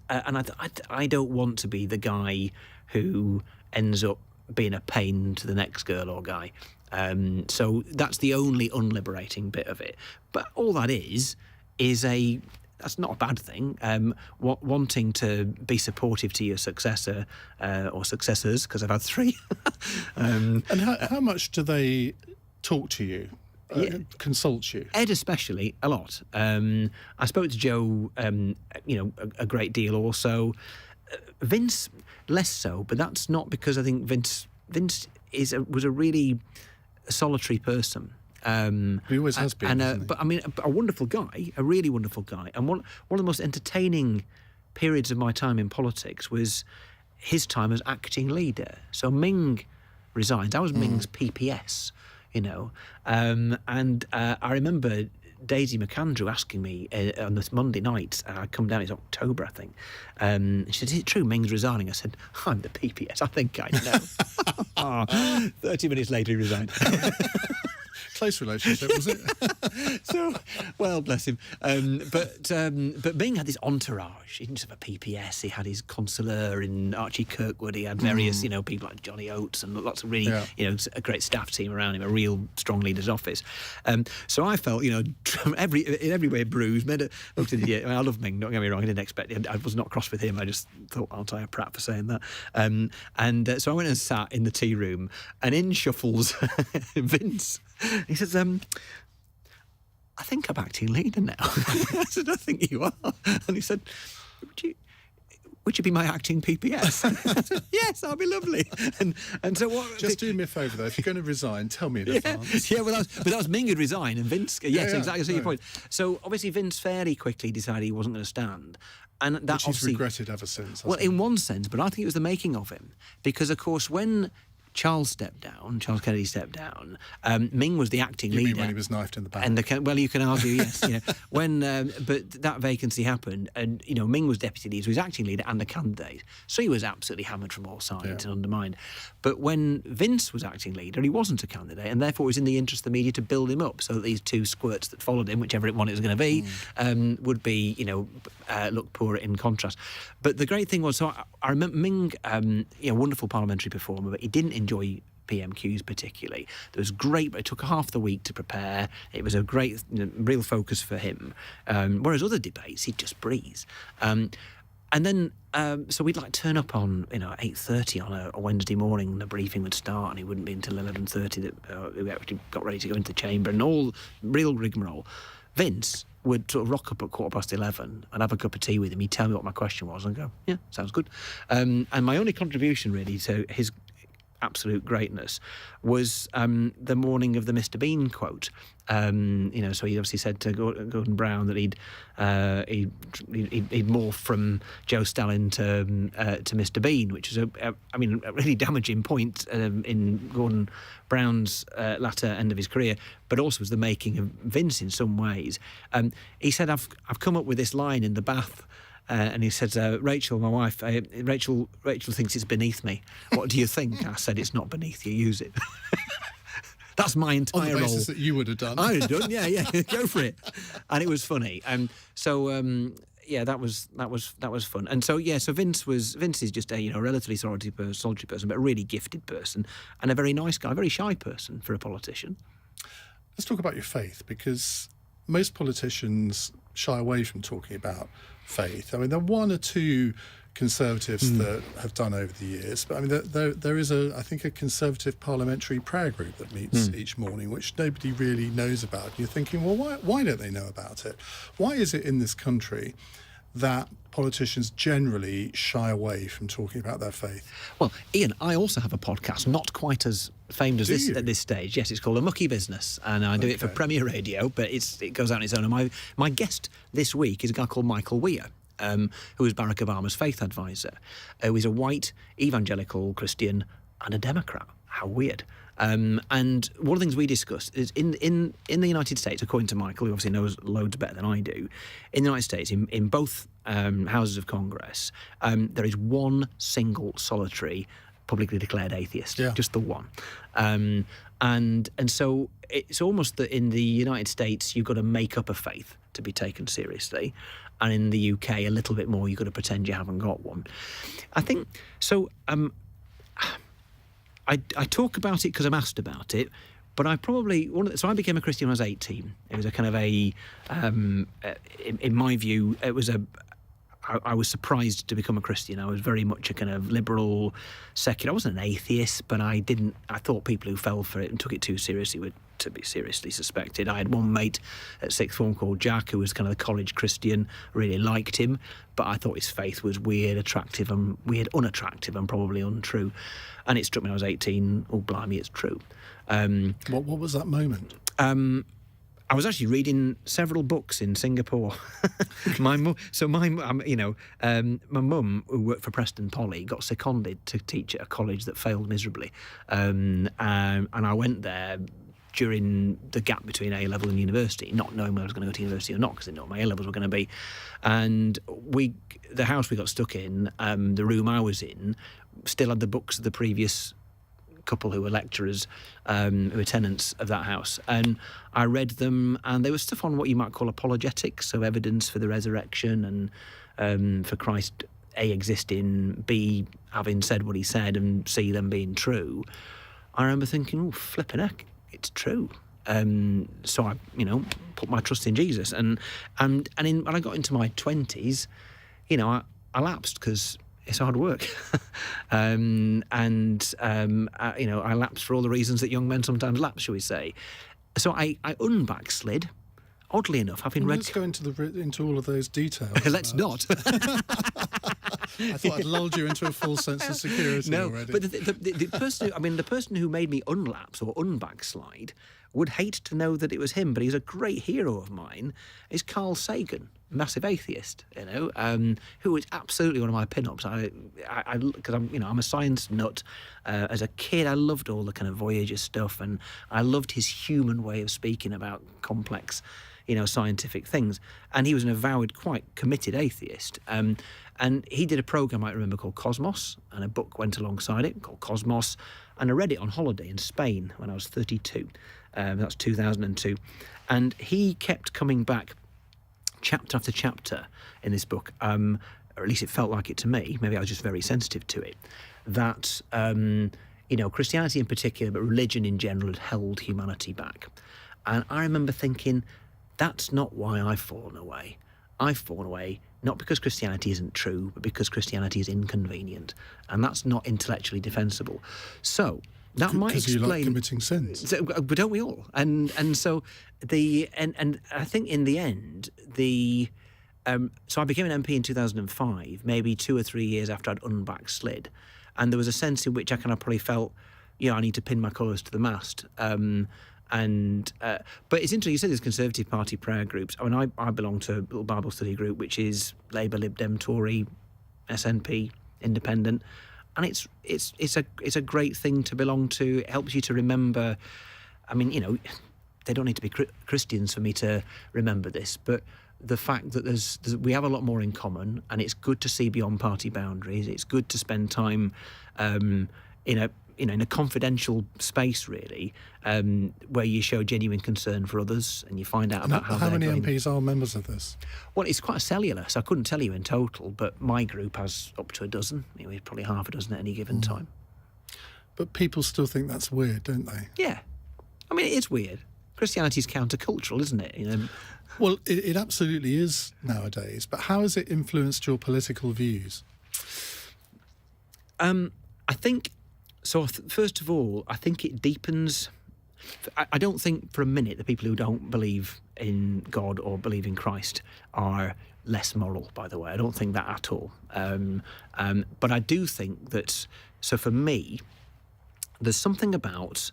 I don't want to be the guy who ends up being a pain to the next girl or guy. So that's the only unliberating bit of it. But all that is that's not a bad thing. Wanting to be supportive to your successor or successors, because I've had three. And how much do they talk to you? Consult you? Ed especially, a lot. I spoke to Joe, a great deal also. Vince, less so, but that's not because I think Vince was a really solitary person. He always has been. But I mean, a wonderful guy, a really wonderful guy. And one of the most entertaining periods of my time in politics was his time as acting leader. So Ming resigned. I was Ming's PPS. And I remember Daisy McAndrew asking me on this Monday night, I come down, it's October, I think, she said, is it true Ming's resigning? I said, I'm the PPS, I think I know. 30 minutes later he resigned. Close relationship, was it? So, well, bless him. But Ming had this entourage. He didn't just have a PPS. He had his consular in Archie Kirkwood. He had various, people like Johnny Oates and lots of really, a great staff team around him. A real strong leader's office. So I felt, in every way bruised. Looked at the, I love Ming. Don't get me wrong. I didn't expect it. I was not cross with him. I just thought, aren't I a prat for saying that? So I went and sat in the tea room, and in shuffles Vince. He says, I think I'm acting leader now. I said, I think you are. And he said, would you be my acting PPS? I said, yes, that'd be lovely. And so what? Just do me a favour though. If you're going to resign, tell me in advance. Yeah, well, that was Ming who'd resign, and Vince. Yes, exactly. So your point. So obviously Vince fairly quickly decided he wasn't going to stand. And that which he's regretted ever since. Well, in one sense, but I think it was the making of him, because of course when Charles Kennedy stepped down, Ming was the acting leader. You mean when he was knifed in the back? Well, you can argue, yes. But that vacancy happened, and Ming was deputy leader, so he was acting leader and the candidate. So he was absolutely hammered from all sides and undermined. But when Vince was acting leader, he wasn't a candidate, and therefore it was in the interest of the media to build him up so that these two squirts that followed him, whichever one it was going to be, would be, look poor in contrast. But the great thing was, so I remember Ming, wonderful parliamentary performer, but he didn't enjoy PMQs particularly. It was great, but it took half the week to prepare. It was a great, real focus for him. Whereas other debates, he'd just breeze. And then, so we'd like turn up on, 8:30 on a Wednesday morning, and the briefing would start, and it wouldn't be until 11:30 that we actually got ready to go into the chamber, and all real rigmarole. Vince would sort of rock up at 11:15 and have a cup of tea with him. He'd tell me what my question was and go, yeah, sounds good. And my only contribution really to his absolute greatness was the morning of the Mr. Bean quote. So he obviously said to Gordon Brown that he'd morphed from Joe Stalin to Mr. Bean, which is a really damaging point in Gordon Brown's latter end of his career, but also was the making of Vince in some ways. He said, I've come up with this line in the bath. And he said, Rachel, my wife, Rachel thinks it's beneath me. What do you think? I said, it's not beneath you, use it. That's my entire role. On the basis that you would have done. I would have done, yeah, go for it. And it was funny. That was fun. And so Vince is just a relatively solitary person, but a really gifted person, and a very nice guy, a very shy person for a politician. Let's talk about your faith, because most politicians shy away from talking about faith. I mean, there are one or two Conservatives that have done over the years, but I mean, there is I think a Conservative parliamentary prayer group that meets each morning, which nobody really knows about. And you're thinking, well, why don't they know about it? Why is it in this country that politicians generally shy away from talking about their faith? Well, Iain, I also have a podcast, not quite as famed as this at this stage. Yes, it's called A Mucky Business, and I do it for Premier Radio, but it goes out on its own. And my guest this week is a guy called Michael Weir, who is Barack Obama's faith advisor, who is a white evangelical Christian and a Democrat. How weird. And one of the things we discussed is in the United States, according to Michael, who obviously knows loads better than I do, in the United States, in both houses of Congress, there is one single solitary publicly declared atheist, just the one. And so it's almost that in the United States, you've got to make up a faith to be taken seriously. And in the UK, a little bit more, you've got to pretend you haven't got one. I think, so I talk about it because I'm asked about it, but I probably, so I became a Christian when I was 18. It was a kind of in my view, it was I was surprised to become a Christian. I was very much a kind of liberal, secular. I wasn't an atheist, but I thought people who fell for it and took it too seriously were to be seriously suspected. I had one mate at sixth form called Jack, who was kind of the college Christian, really liked him, but I thought his faith was weird, unattractive, and probably untrue. And it struck me when I was 18, oh, blimey, it's true. What was that moment? I was actually reading several books in Singapore. My mum, who worked for Preston Poly, got seconded to teach at a college that failed miserably, and I went there during the gap between A-level and university, not knowing whether I was going to go to university or not, because I didn't know what my A-levels were going to be. And the house we got stuck in, the room I was in, still had the books of the previous couple who were lecturers, who were tenants of that house, and I read them, and there was stuff on what you might call apologetics, so evidence for the resurrection and for Christ A, existing, B, having said what he said, and C, them being true. I remember thinking, oh, flipping heck, it's true. So I, put my trust in Jesus, and when I got into my 20s, I lapsed because it's hard work. I lapsed for all the reasons that young men sometimes lapse, shall we say. So I unbackslid, oddly enough, having read... Let's go into all of those details. Let's not. I thought I'd lulled you into a full sense of security already. But the person who made me unlapse or unbackslide would hate to know that it was him, but he's a great hero of mine, is Carl Sagan, massive atheist, who is absolutely one of my pin-ups. Because I'm a science nut. As a kid, I loved all the kind of Voyager stuff, and I loved his human way of speaking about complex, scientific things. And he was an avowed, quite committed atheist. And he did a program I remember called Cosmos, and a book went alongside it called Cosmos, and I read it on holiday in Spain when I was 32. That's 2002. And he kept coming back chapter after chapter in this book, or at least it felt like it to me, maybe I was just very sensitive to it, that, Christianity in particular, but religion in general, had held humanity back. And I remember thinking, that's not why I've fallen away. I've fallen away not because Christianity isn't true, but because Christianity is inconvenient, and that's not intellectually defensible. So that might explain. Because you like committing sins. So, but don't we all? And so and I think in the end so I became an MP in 2005, maybe 2 or 3 years after I'd unbackslid, and there was a sense in which I kind of probably felt, I need to pin my colours to the mast. But it's interesting, you said there's Conservative Party prayer groups. I mean, I belong to a little Bible study group, which is Labour, Lib Dem, Tory, SNP, Independent, and it's a great thing to belong to. It helps you to remember. I mean, they don't need to be Christians for me to remember this, but the fact that we have a lot more in common, and it's good to see beyond party boundaries. It's good to spend time in a confidential space, really, where you show genuine concern for others and you find out about how many MPs are members of this? Well, it's quite cellular, so I couldn't tell you in total, but my group has up to a dozen, probably half a dozen at any given time. But people still think that's weird, don't they? Yeah. I mean, it is weird. Christianity's countercultural, isn't it? Well, it absolutely is nowadays, but how has it influenced your political views? I think... So, first of all, I think it deepens. I don't think for a minute the people who don't believe in God or believe in Christ are less moral, by the way. I don't think that at all. But I do think that, so for me, there's something about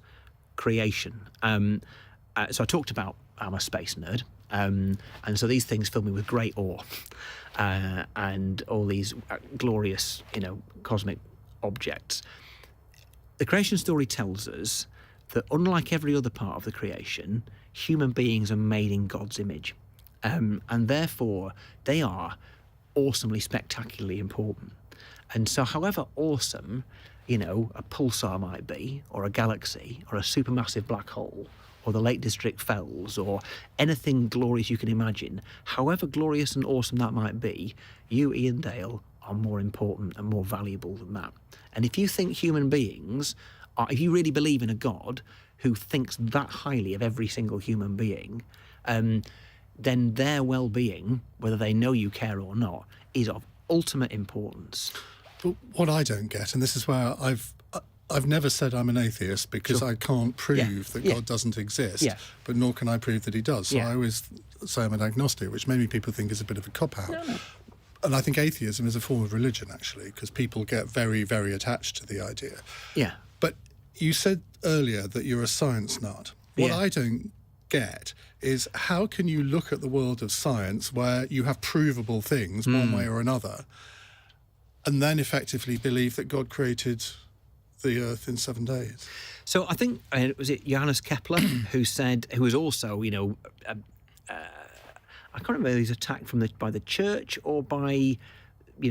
creation. So I talked about I'm a space nerd. And so these things fill me with great awe. And all these glorious, cosmic objects. The creation story tells us that unlike every other part of the creation, human beings are made in God's image. And therefore, they are awesomely, spectacularly important. And so however awesome, a pulsar might be, or a galaxy, or a supermassive black hole, or the Lake District Fells, or anything glorious you can imagine, however glorious and awesome that might be, you, Iain Dale, are more important and more valuable than that. And if you think human beings if you really believe in a God who thinks that highly of every single human being, then their well-being, whether they know you care or not, is of ultimate importance. But what I don't get, and this is where I've never said I'm an atheist because I can't prove that God doesn't exist, but nor can I prove that he does. So I always say I'm an agnostic, which many people think is a bit of a cop-out. No. And I think atheism is a form of religion, actually, because people get very, very attached to the idea. Yeah. But you said earlier that you're a science nut. What I don't get is how can you look at the world of science where you have provable things one way or another and then effectively believe that God created the Earth in 7 days? So I think, was it Johannes Kepler who was also, I can't remember if he was attacked by the church or by,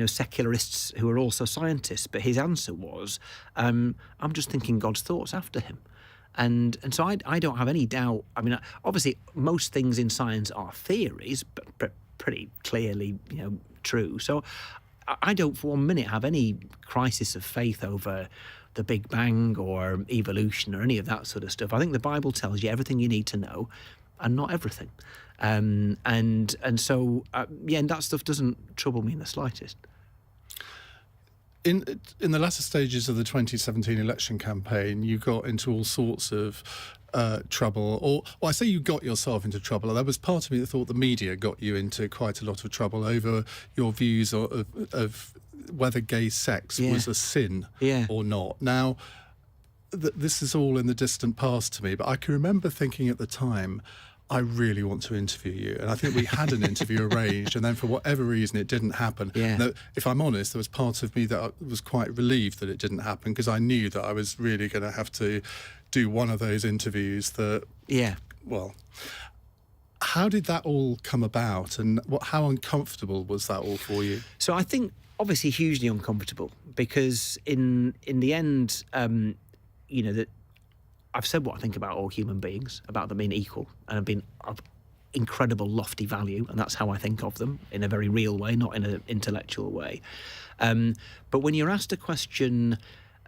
secularists who are also scientists, but his answer was, I'm just thinking God's thoughts after him. And so I don't have any doubt. I mean, obviously, most things in science are theories, but pretty clearly, true. So I don't for 1 minute have any crisis of faith over the Big Bang or evolution or any of that sort of stuff. I think the Bible tells you everything you need to know and not everything. And so that stuff doesn't trouble me in the slightest. In the latter stages of the 2017 election campaign, you got into all sorts of trouble. Or I say you got yourself into trouble. There was part of me that thought the media got you into quite a lot of trouble over your views of whether gay sex was a sin or not. Now, this is all in the distant past to me, but I can remember thinking at the time, I really want to interview you. And I think we had an interview arranged, and then for whatever reason it didn't happen. Yeah. Now, if I'm honest, there was part of me that was quite relieved that it didn't happen because I knew that I was really going to have to do one of those interviews that... Yeah. Well, how did that all come about, and how uncomfortable was that all for you? So I think, obviously, hugely uncomfortable because in the end, that I've said what I think about all human beings, about them being equal, and have been of incredible lofty value, and that's how I think of them, in a very real way, not in an intellectual way. But when you're asked a question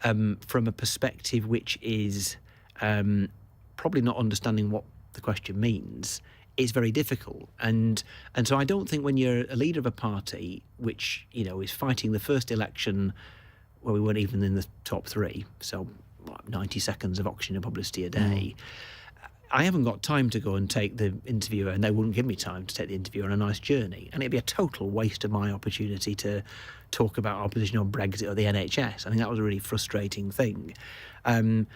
from a perspective which is probably not understanding what the question means, it's very difficult. And so I don't think when you're a leader of a party which, is fighting the first election where we weren't even in the top 3, so 90 seconds of oxygen and publicity a day, I haven't got time to go and take the interviewer, and they wouldn't give me time to take the interviewer on a nice journey. And it'd be a total waste of my opportunity to talk about our position on Brexit or the NHS. I think that was a really frustrating thing. So I mean,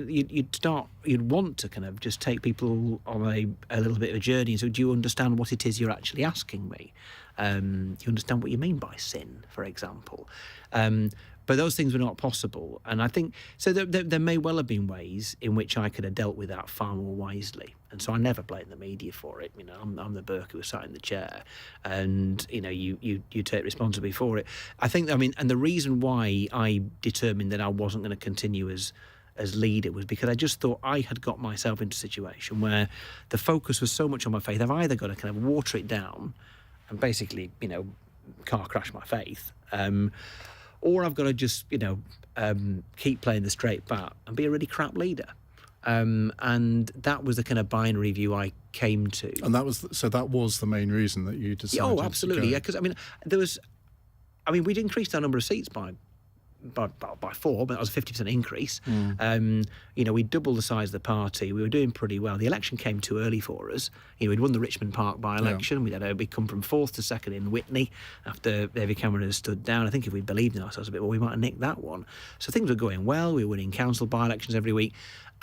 you'd want to kind of just take people on a little bit of a journey. So do you understand what it is you're actually asking me? Do you understand what you mean by sin, for example? But those things were not possible. And I think, so there may well have been ways in which I could have dealt with that far more wisely. And so I never blame the media for it. I'm the Burke who was sat in the chair, and, you take responsibility for it. I think, and the reason why I determined that I wasn't going to continue as leader was because I just thought I had got myself into a situation where the focus was so much on my faith. I've either got to kind of water it down and basically, car crash my faith, or I've got to just, keep playing the straight bat and be a really crap leader. And that was the kind of binary view I came to. And that was the main reason that you decided. Oh, absolutely, yeah. Because we'd increased our number of seats by 4, but that was a 50% increase. We doubled the size of the party. We were doing pretty well. The election came too early for us. We'd won the Richmond Park by-election. We'd come from 4th to 2nd in Witney after David Cameron had stood down. I think if we'd believed in ourselves a bit more, we might have nicked that one. So things were going well. We were winning council by-elections every week.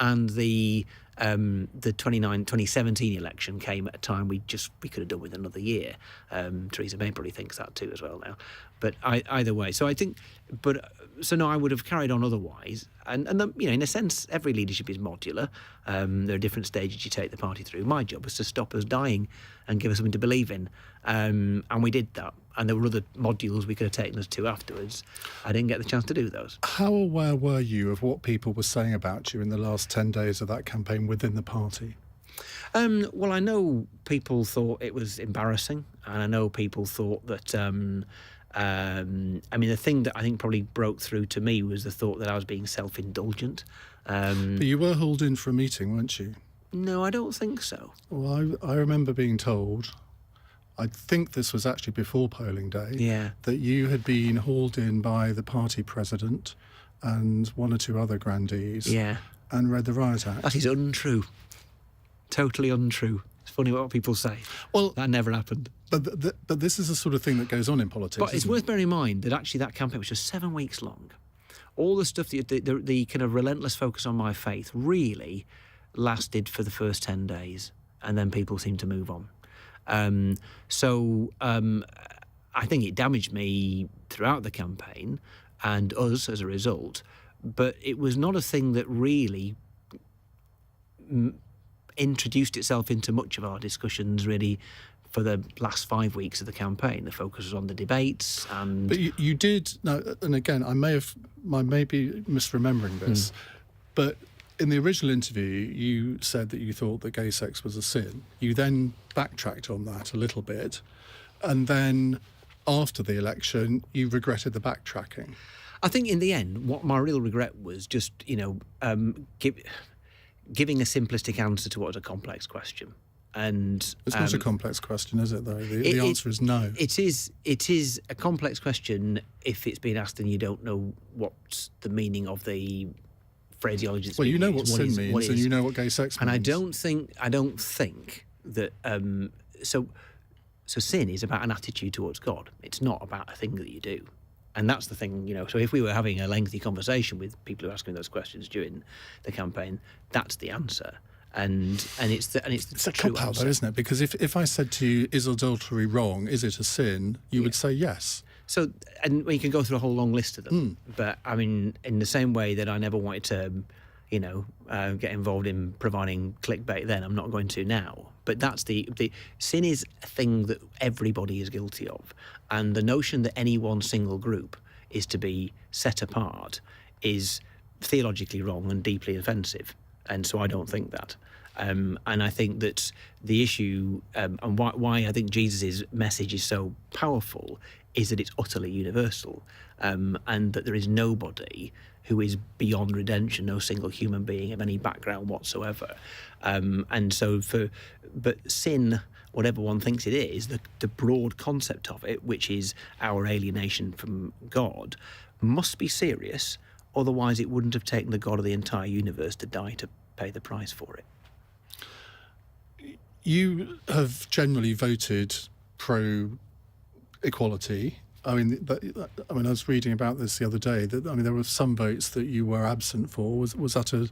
And the 2017 election came at a time we could have done with another year. Theresa May probably thinks that too as well now. But either way, so I think, I would have carried on otherwise. And in a sense, every leadership is modular. There are different stages you take the party through. My job was to stop us dying and give us something to believe in. And we did that. And there were other modules we could have taken us to afterwards. I didn't get the chance to do those. How aware were you of what people were saying about you in the last 10 days of that campaign within the party? Well, I know people thought it was embarrassing, and I know people thought that... the thing that I think probably broke through to me was the thought that I was being self-indulgent. But you were hauled in for a meeting, weren't you? No, I don't think so. Well, I remember being told, I think this was actually before polling day, that you had been hauled in by the party president and one or two other grandees and read the Riot Act. That is untrue. Totally untrue. It's funny what people say. Well, that never happened. But this is the sort of thing that goes on in politics. But it's worth bearing in mind that actually that campaign was just 7 weeks long. All the stuff, the kind of relentless focus on my faith really lasted for the first 10 days, and then people seemed to move on. I think it damaged me throughout the campaign and us as a result, but it was not a thing that really introduced itself into much of our discussions really for the last 5 weeks of the campaign. The focus was on the debates and... But you did... Now, and again, I may be misremembering this, but in the original interview, you said that you thought that gay sex was a sin. You then backtracked on that a little bit, and then after the election, you regretted the backtracking. I think in the end, what my real regret was just, giving a simplistic answer to what was a complex question. And it's not a complex question, is it, though? The answer is no. It is a complex question if it's been asked and you don't know what's the meaning of the phraseology that's you know used. what sin means and you know what gay sex means. And I don't think that... So sin is about an attitude towards God. It's not about a thing that you do. And that's the thing, so if we were having a lengthy conversation with people who are asking those questions during the campaign, that's the answer. And it's a true cop-out, answer. though, isn't it? Because if I said to you, is adultery wrong? Is it a sin? You would say yes. So, and we can go through a whole long list of them. But, in the same way that I never wanted to, get involved in providing clickbait then, I'm not going to now. But that's the sin is a thing that everybody is guilty of. And the notion that any one single group is to be set apart is theologically wrong and deeply offensive. And so I don't think that. And I think that the issue and why I think Jesus' message is so powerful is that it's utterly universal, and that there is nobody who is beyond redemption, no single human being of any background whatsoever. But sin, whatever one thinks it is, the broad concept of it, which is our alienation from God, must be serious. Otherwise, it wouldn't have taken the God of the entire universe to die to pay the price for it. You have generally voted pro-equality. I mean, I was reading about this the other day. That there were some votes that you were absent for. Was that a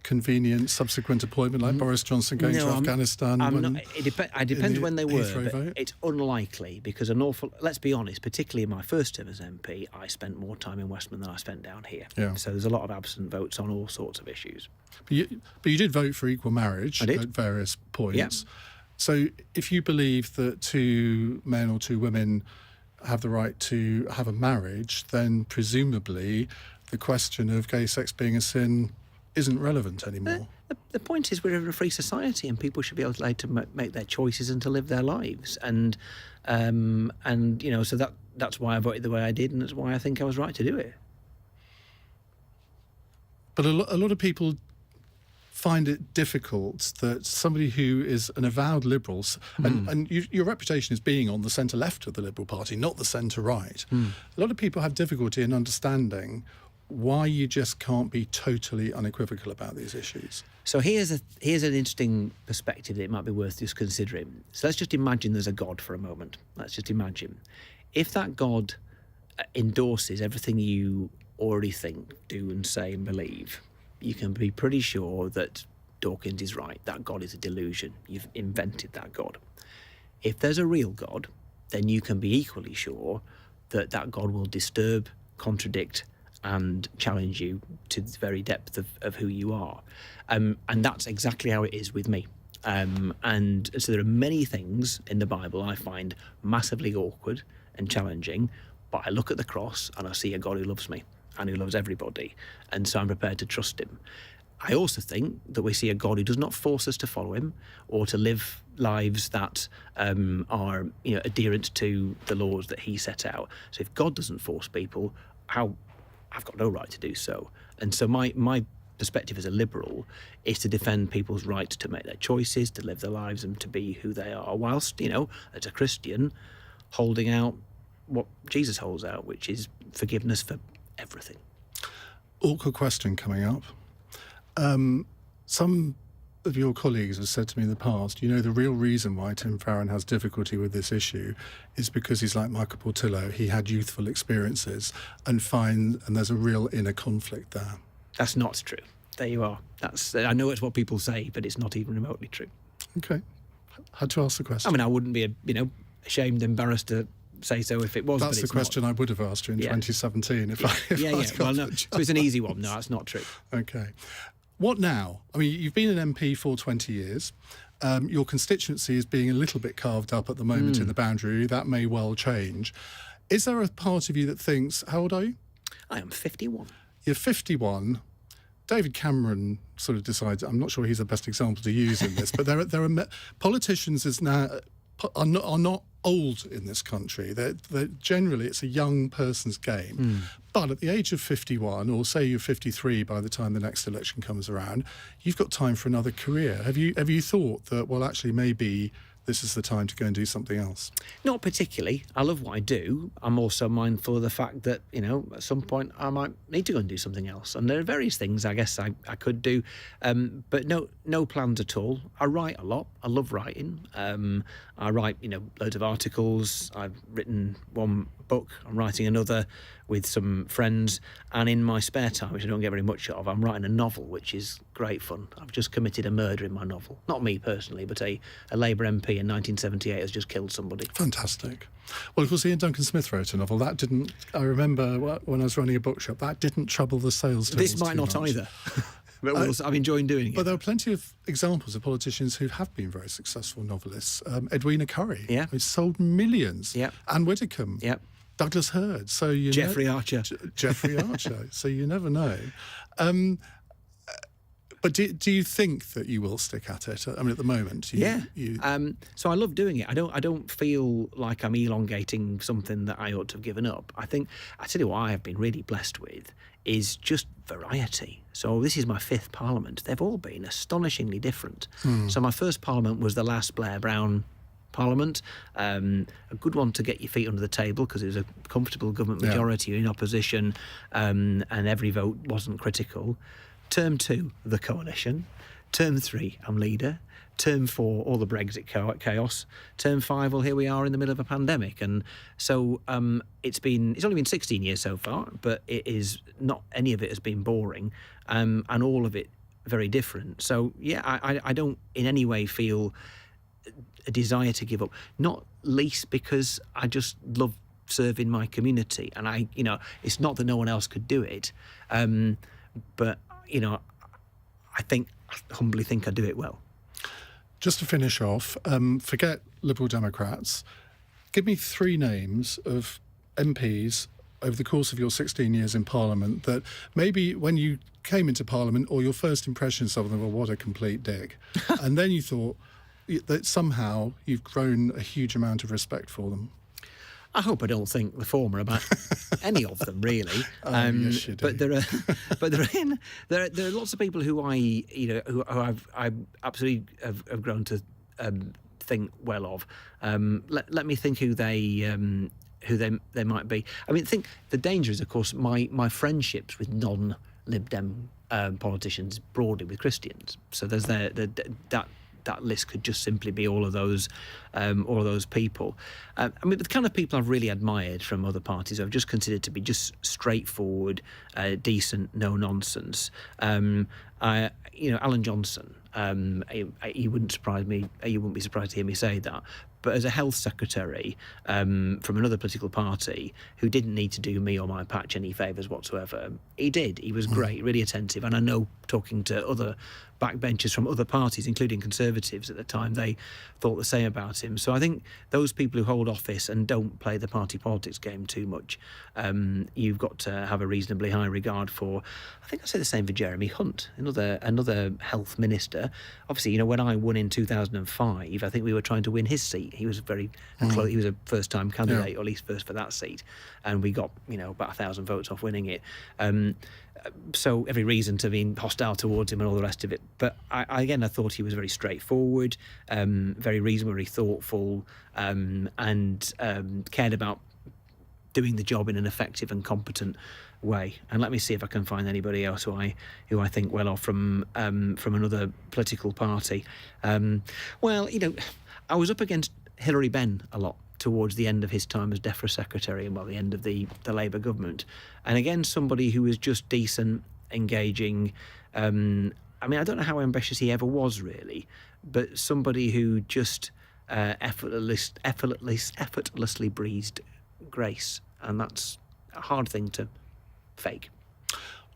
convenient subsequent appointment, like Boris Johnson going to Afghanistan? It depends when they were, but vote? it's unlikely because let's be honest, particularly in my first term as MP, I spent more time in Westminster than I spent down here. Yeah. So there's a lot of absent votes on all sorts of issues. But you did vote for equal marriage at various points. Yeah. So if you believe that 2 men or 2 women have the right to have a marriage, then presumably the question of gay sex being a sin isn't relevant anymore. The point is, we're in a free society, and people should be able to make their choices and to live their lives. And so that's why I voted the way I did, and that's why I think I was right to do it. But a lot of people find it difficult that somebody who is an avowed liberal, and your reputation is being on the centre-left of the Liberal Party, not the centre-right. A lot of people have difficulty in understanding why you just can't be totally unequivocal about these issues. So here's an interesting perspective that it might be worth just considering. So let's just imagine there's a God for a moment. Let's just imagine. If that God endorses everything you already think, do and say and believe, you can be pretty sure that Dawkins is right. That God is a delusion. You've invented that God. If there's a real God, then you can be equally sure that that God will disturb, contradict, and challenge you to the very depth of who you are. And that's exactly how it is with me. And so there are many things in the Bible I find massively awkward and challenging, but I look at the cross and I see a God who loves me and who loves everybody, and so I'm prepared to trust him. I also think that we see a God who does not force us to follow him or to live lives that are adherent to the laws that he set out. So if God doesn't force people, I've got no right to do so. And so my perspective as a liberal is to defend people's right to make their choices, to live their lives and to be who they are, whilst, as a Christian, holding out what Jesus holds out, which is forgiveness for everything. Awkward question coming up. Some of your colleagues have said to me in the past, the real reason why Tim Farron has difficulty with this issue is because he's like Michael Portillo. He had youthful experiences and there's a real inner conflict there. That's not true. There you are. I know it's what people say, but it's not even remotely true. Okay. Had to ask the question. I wouldn't be, ashamed, embarrassed to say so if it was. That's the question I would have asked you in 2017 if I Well, no. So it's an easy one. No, that's not true. Okay. What now? You've been an MP for 20 years. Your constituency is being a little bit carved up at the moment in the boundary. That may well change. Is there a part of you that thinks, how old are you? I am 51. You're 51. David Cameron sort of decides, I'm not sure he's the best example to use in this, but there are politicians are not old in this country. They're generally, it's a young person's game. But at the age of 51, or say you're 53 by the time the next election comes around, you've got time for another career. Have you thought that, well, actually, maybe this is the time to go and do something else? Not particularly. I love what I do. I'm also mindful of the fact that, at some point I might need to go and do something else. And there are various things I guess I could do, but no plans at all. I write a lot. I love writing. I write, loads of articles. I've written one book. I'm writing another with some friends. And in my spare time, which I don't get very much of, I'm writing a novel, which is great fun. I've just committed a murder in my novel. Not me personally, but a Labour MP in 1978 has just killed somebody. Fantastic. Well, of course, Ian Duncan Smith wrote a novel. That didn't, I remember when I was running a bookshop, that didn't trouble the sales tables. This might not much. Either. But I'm enjoying doing it. But there are plenty of examples of politicians who have been very successful novelists. Edwina Curry, who sold millions. Yep. Anne Widdecombe. Yep. Douglas Hurd. So Jeffrey Archer. Jeffrey Archer. So you never know. But But do you think that you will stick at it? I mean, at the moment, So I love doing it. I don't feel like I'm elongating something that I ought to have given up. I tell you what I have been really blessed with is just variety. So this is my 5th Parliament. They've all been astonishingly different. So my first Parliament was the last Blair Brown Parliament, a good one to get your feet under the table because it was a comfortable government majority in opposition, and every vote wasn't critical. Term 2, the coalition. Term 3, I'm leader. Term 4, all the Brexit chaos. Term 5, well, here we are in the middle of a pandemic. And so it's only been 16 years so far, but it is not, any of it has been boring, and all of it very different. So, yeah, I don't in any way feel a desire to give up, not least because I just love serving my community. And it's not that no one else could do it, but, I humbly think I do it well. Just to finish off, forget Liberal Democrats. Give me 3 names of MPs over the course of your 16 years in Parliament that maybe when you came into Parliament or your first impressions of them were, what a complete dick. And then you thought that somehow you've grown a huge amount of respect for them. I hope I don't think the former about any of them, really. Yes, you do. But there are lots of people who who I absolutely have grown to think well of. Let me think who they might be. I mean, I think the danger is, of course, my friendships with non-Lib Dem politicians broadly with Christians. So there's that list could just simply be all of those people. I mean, the kind of people I've really admired from other parties, I've just considered to be just straightforward, decent, no nonsense. Alan Johnson. He wouldn't surprise me. You wouldn't be surprised to hear me say that. But as a health secretary from another political party who didn't need to do me or my patch any favours whatsoever, he did. He was great, really attentive. And I know, talking to other backbenchers from other parties, including Conservatives at the time, they thought the same about him. So I think those people who hold office and don't play the party politics game too much, you've got to have a reasonably high regard for. I think I say the same for Jeremy Hunt, another health minister. Obviously, when I won in 2005, I think we were trying to win his seat. He was very close. He was a first-time candidate, or at least first for that seat, and we got about 1,000 votes off winning it. So every reason to be hostile towards him and all the rest of it. But I thought he was very straightforward, very reasonable, very thoughtful, and cared about doing the job in an effective and competent way. And let me see if I can find anybody else who I think well of from another political party. I was up against Hilary Benn a lot towards the end of his time as DEFRA secretary and the end of the Labour government. And again, somebody who was just decent, engaging. I mean, I don't know how ambitious he ever was really, but somebody who just effortlessly breathed grace. And that's a hard thing to fake.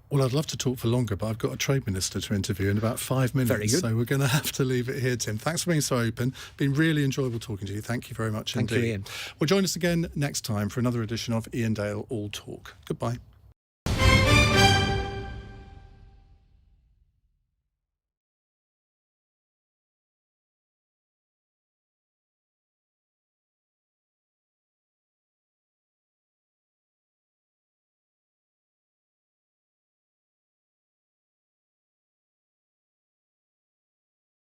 Well, I'd love to talk for longer, but I've got a Trade Minister to interview in about 5 minutes. Very good. So we're going to have to leave it here, Tim. Thanks for being so open. Been really enjoyable talking to you. Thank you very much indeed. Thank you, Iain. Well, join us again next time for another edition of Iain Dale All Talk. Goodbye.